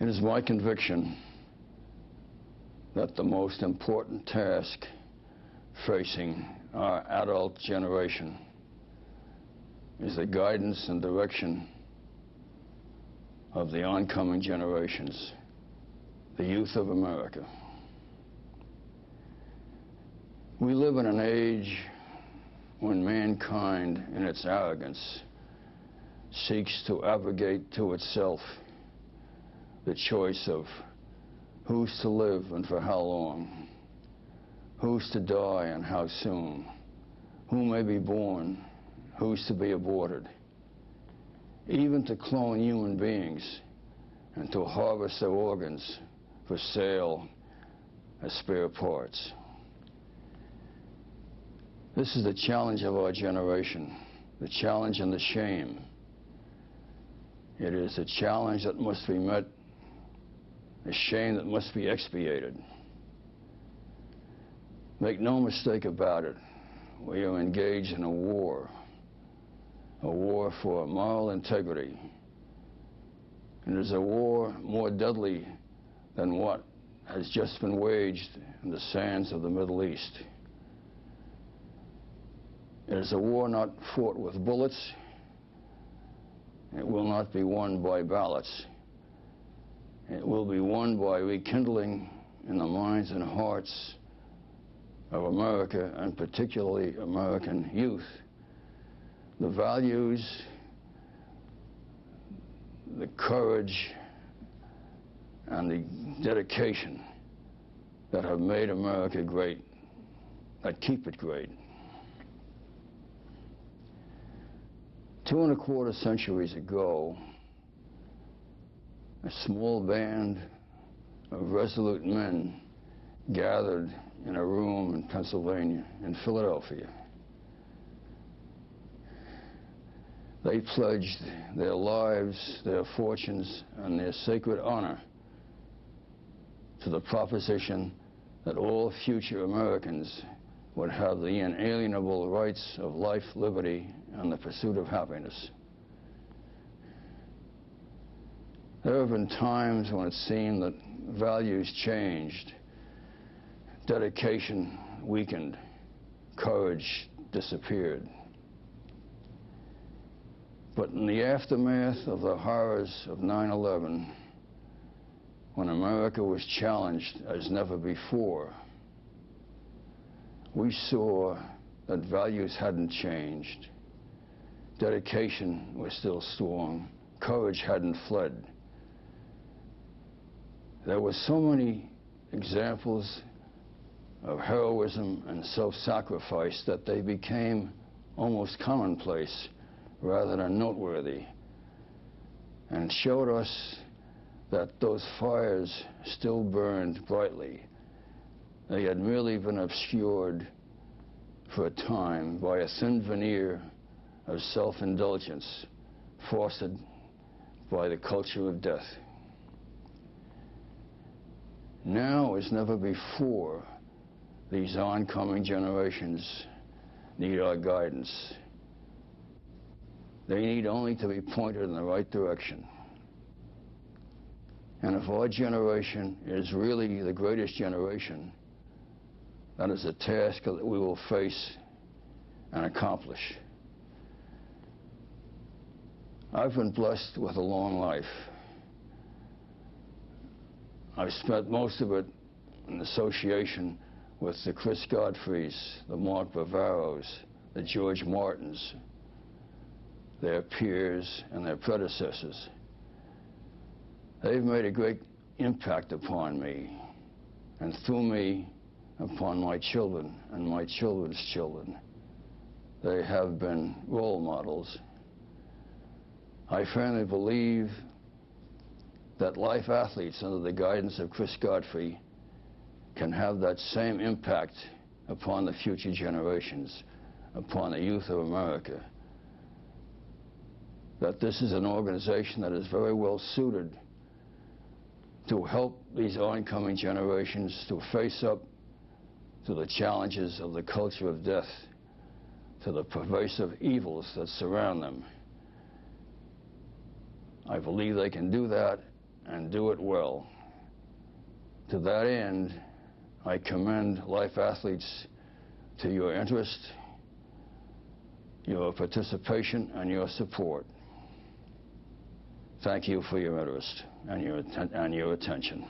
It is my conviction that the most important task facing our adult generation is the guidance and direction of the oncoming generations, the youth of America. We live in an age when mankind, in its arrogance, seeks to abrogate to itself the choice of who's to live and for how long, who's to die and how soon, who may be born, who's to be aborted, even to clone human beings and to harvest their organs for sale as spare parts. This is the challenge of our generation, the challenge and the shame. It is a challenge that must be met, a shame that must be expiated. Make no mistake about it, we are engaged in a war for moral integrity. And it is a war more deadly than what has just been waged in the sands of the Middle East. It is a war not fought with bullets. It will not be won by ballots. It will be won by rekindling in the minds and hearts of America, and particularly American youth, the values, the courage, and the dedication that have made America great, that keep it great. 2¼ centuries ago, a small band of resolute men gathered in a room in Pennsylvania, in Philadelphia. They pledged their lives, their fortunes, and their sacred honor to the proposition that all future Americans would have the inalienable rights of life, liberty, and the pursuit of happiness. There have been times when it seemed that values changed, dedication weakened, courage disappeared. But in the aftermath of the horrors of 9/11, when America was challenged as never before, we saw that values hadn't changed. Dedication was still strong. Courage hadn't fled. There were so many examples of heroism and self-sacrifice that they became almost commonplace rather than noteworthy, and showed us that those fires still burned brightly. They had merely been obscured for a time by a thin veneer of self-indulgence fostered by the culture of death. Now, as never before, these oncoming generations need our guidance. They need only to be pointed in the right direction. And if our generation is really the greatest generation, that is a task that we will face and accomplish. I've been blessed with a long life. I've spent most of it in association with the Chris Godfreys, the Mark Bavaros, the George Martins, their peers and their predecessors. They've made a great impact upon me, and through me, upon my children and my children's children. They have been role models. I firmly believe that life athletes under the guidance of Chris Godfrey can have that same impact upon the future generations, upon the youth of America. That this is an organization that is very well suited to help these oncoming generations to face up to the challenges of the culture of death, to the pervasive evils that surround them. I believe they can do that and do it well. To that end, I commend Life Athletes to your interest, your participation, and your support. Thank you for your interest and your attention.